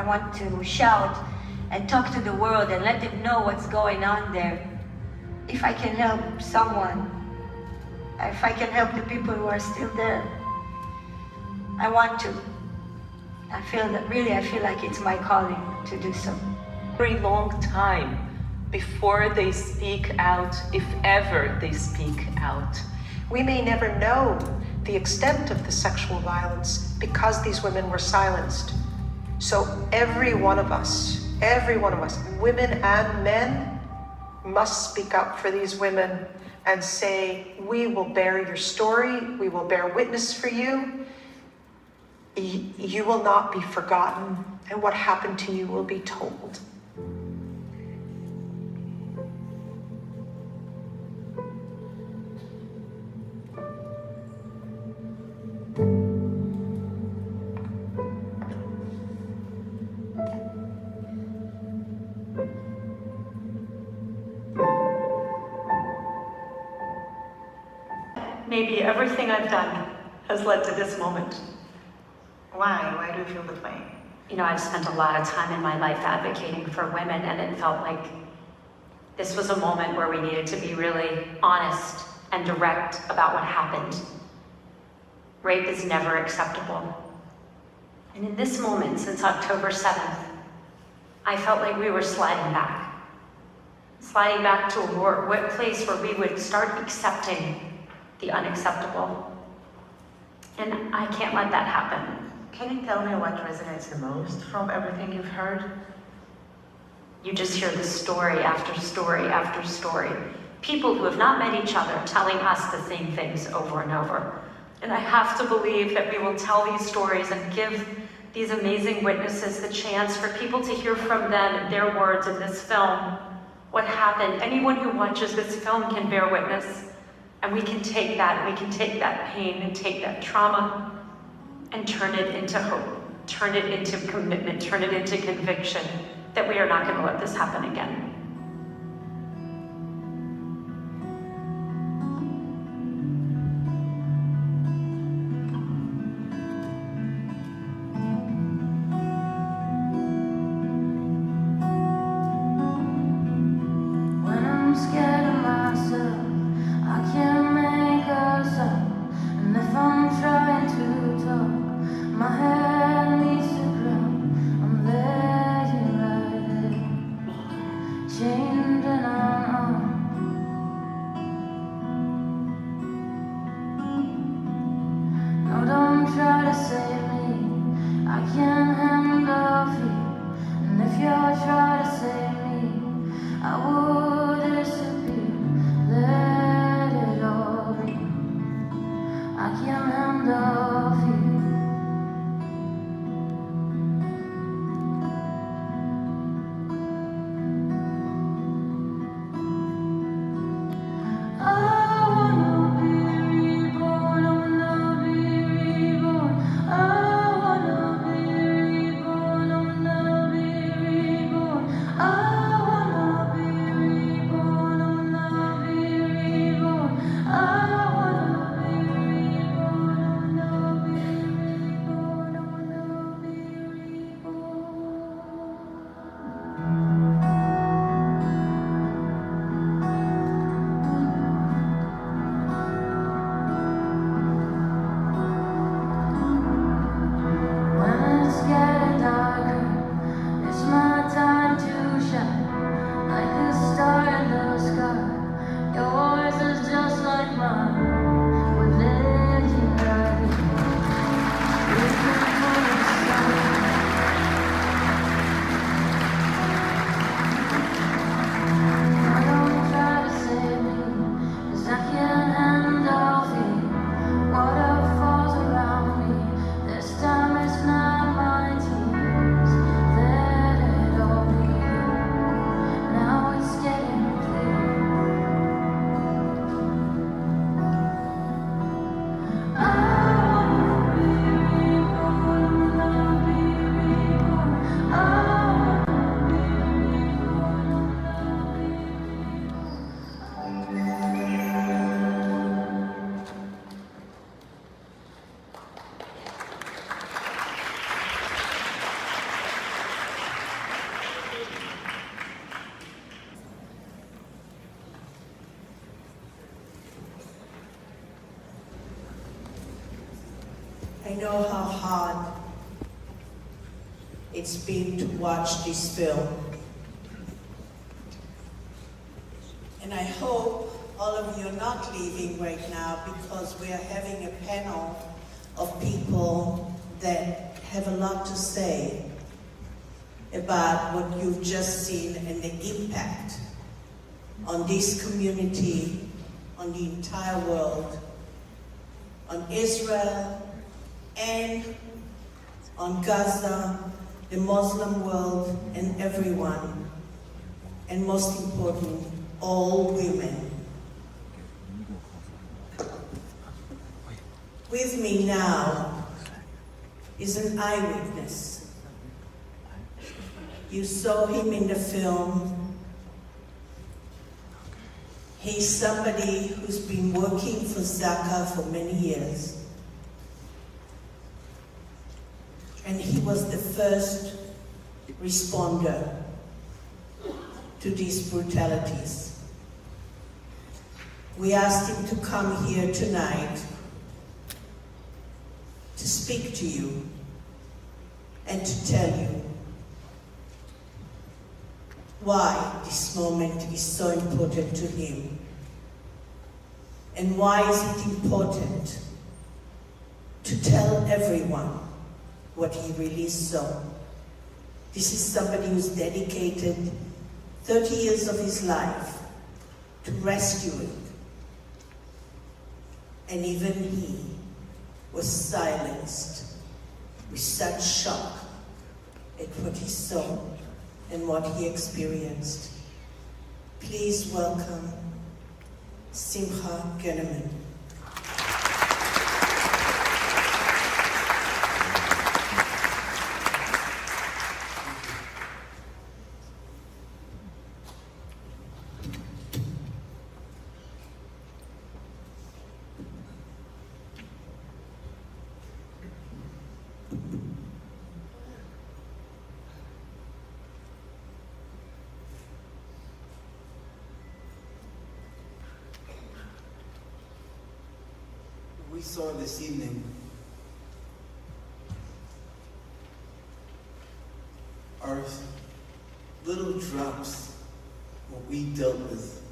I want to shout and talk to the world and let them know what's going on there. If I can help someone, if I can help the people who are still there, I want to. I feel like it's my calling to do so. Very long time before they speak out, if ever they speak out. We may never know the extent of the sexual violence because these women were silenced. So every one of us, women and men, must speak up for these women and say, we will bear your story, we will bear witness for you. You will not be forgotten, and what happened to you will be told. Maybe everything I've done has led to this moment. Why? Why do you feel that way? You know, I've spent a lot of time in my life advocating for women, and it felt like this was a moment where we needed to be really honest and direct about what happened. Rape is never acceptable. And in this moment, since October 7th, I felt like we were sliding back to a place where we would start accepting the unacceptable. And I can't let that happen. Can you tell me what resonates the most from everything you've heard? You just hear the story after story after story. People who have not met each other telling us the same things over and over. And I have to believe that we will tell these stories and give these amazing witnesses the chance for people to hear from them and their words in this film. What happened? Anyone who watches this film can bear witness. And we can take that, pain and take that trauma and turn it into hope, turn it into commitment, turn it into conviction that we are not going to let this happen again. it's been to watch this film. And I hope all of you are not leaving right now, because we are having a panel of people that have a lot to say about what you've just seen and the impact on this community, on the entire world, on Israel, and on Gaza, the Muslim world, and everyone. And most important, all women. With me now is an eyewitness. You saw him in the film. He's somebody who's been working for Zaka for many years. And he was the first responder to these brutalities. We asked him to come here tonight to speak to you and to tell you why this moment is so important to him, and why is it important to tell everyone what he really saw. This is somebody who's dedicated 30 years of his life to rescuing, and even he was silenced with such shock at what he saw and what he experienced. Please welcome Simcha Gunnerman. We saw this evening are little drops what we dealt with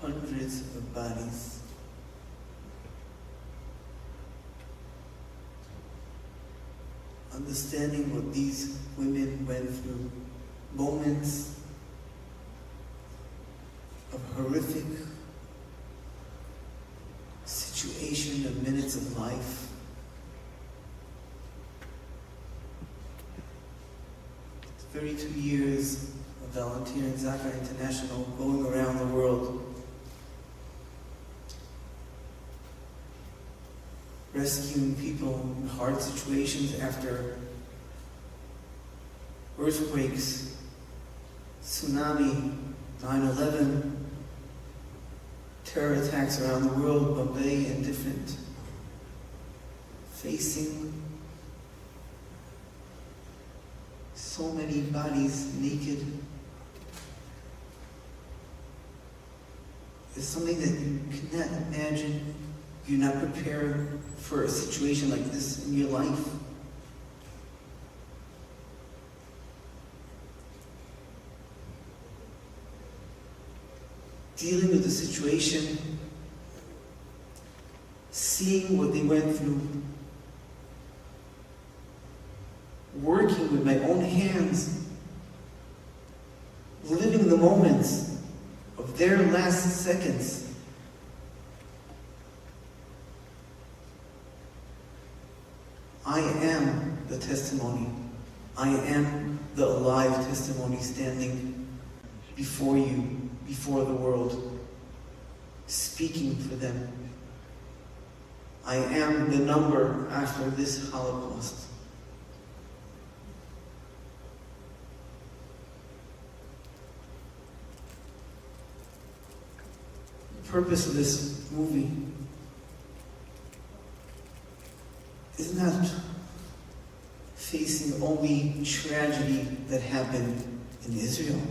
hundreds of bodies. Understanding what these women went through, moments of horrific situation, of minutes of life. 32 years of volunteering Zaka International, going around the world, rescuing people in hard situations after earthquakes, tsunami, 9/11, terror attacks around the world, Bombay and different, facing so many bodies naked. It's something that you cannot imagine. You're not prepared for a situation like this in your life. Dealing with the situation, seeing what they went through, working with my own hands, living the moments of their last seconds. I am the testimony. I am the alive testimony standing before you, before the world, speaking for them. I am the number after this Holocaust. The purpose of this movie is not facing only tragedy that happened in Israel,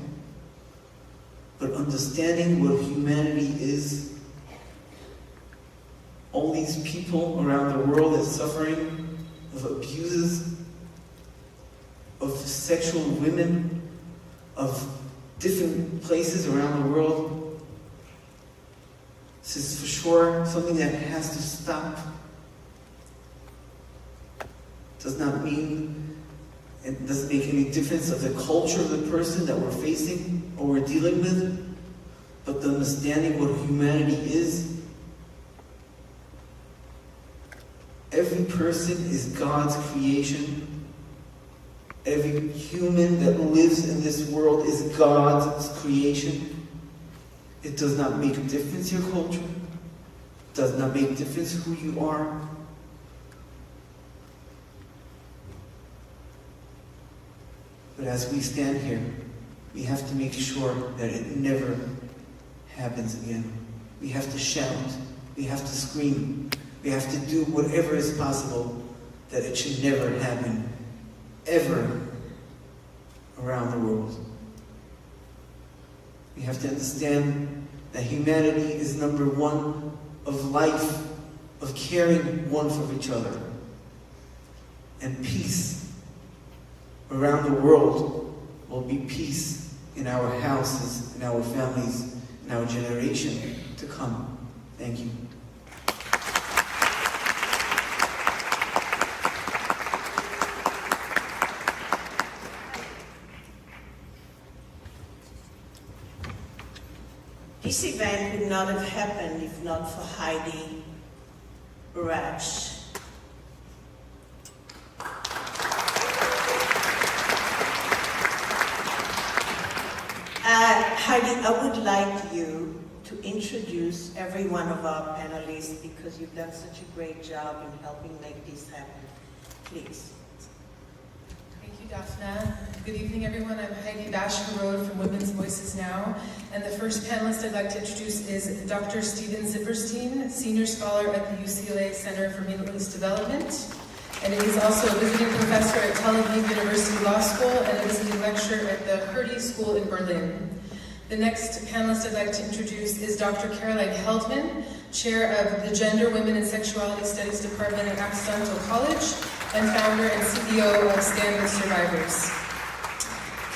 but understanding what humanity is. All these people around the world that are suffering of abuses, sexual women of different places around the world. This is for sure something that has to stop. Does not mean, it doesn't make any difference of the culture of the person that we're facing or we're dealing with, but the understanding what humanity is. Every person is God's creation. Every human that lives in this world is God's creation. It does not make a difference your culture. It does not make a difference who you are. But as we stand here, we have to make sure that it never happens again. We have to shout. We have to scream. We have to do whatever is possible that it should never happen, ever, around the world. We have to understand that humanity is number one of life, of caring one for each other. And peace around the world will be peace in our houses, in our families, in our generation to come. Thank you. This event would not have happened if not for Heidi Basch. Heidi, I would like you to introduce every one of our panelists because you've done such a great job in helping make this happen. Please. Thank you, Daphna. Good evening, everyone. I'm Heidi Basch-Harod from Women's Voices Now. And the first panelist I'd like to introduce is Dr. Steven Zipperstein, Senior Scholar at the UCLA Center for Middle East Development. And he's also a visiting professor at Tel Aviv University Law School and a visiting lecturer at the Hertie School in Berlin. The next panelist I'd like to introduce is Dr. Caroline Heldman, Chair of the Gender, Women, and Sexuality Studies Department at Occidental College, and founder and CEO of Stand With Survivors.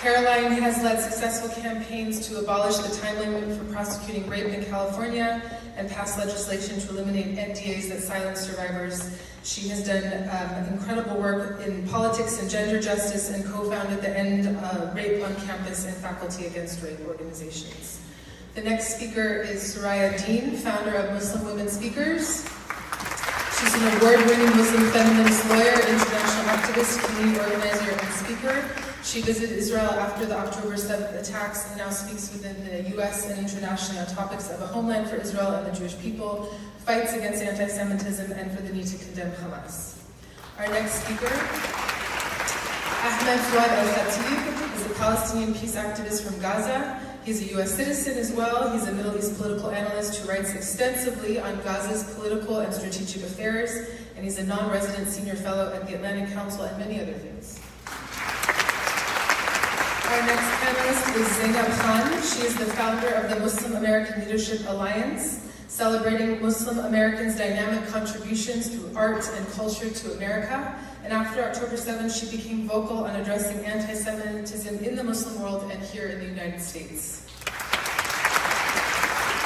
Caroline has led successful campaigns to abolish the time limit for prosecuting rape in California and passed legislation to eliminate NDAs that silence survivors. She has done incredible work in politics and gender justice and co-founded the End Rape on Campus and Faculty Against Rape organizations. The next speaker is Soraya Dean, founder of Muslim Women Speakers. She's an award-winning Muslim feminist lawyer, international activist, community organizer, and speaker. She visited Israel after the October 7th attacks and now speaks within the U.S. and internationally on topics of a homeland for Israel and the Jewish people, fights against anti-Semitism, and for the need to condemn Hamas. Our next speaker, Ahmed Fouad al-Khatib, is a Palestinian peace activist from Gaza. He's a U.S. citizen as well. He's a Middle East political analyst who writes extensively on Gaza's political and strategic affairs, and he's a non-resident senior fellow at the Atlantic Council and many other things. Our next panelist is Zainab Khan. She is the founder of the Muslim American Leadership Alliance, celebrating Muslim Americans' dynamic contributions through art and culture to America. And after October 7th, she became vocal on addressing anti-Semitism in the Muslim world and here in the United States.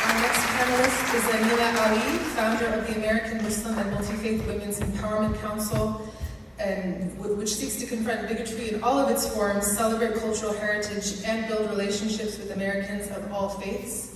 Our next panelist is Amina Ali, founder of the American Muslim and Multi-Faith Women's Empowerment Council, and which seeks to confront bigotry in all of its forms, celebrate cultural heritage, and build relationships with Americans of all faiths.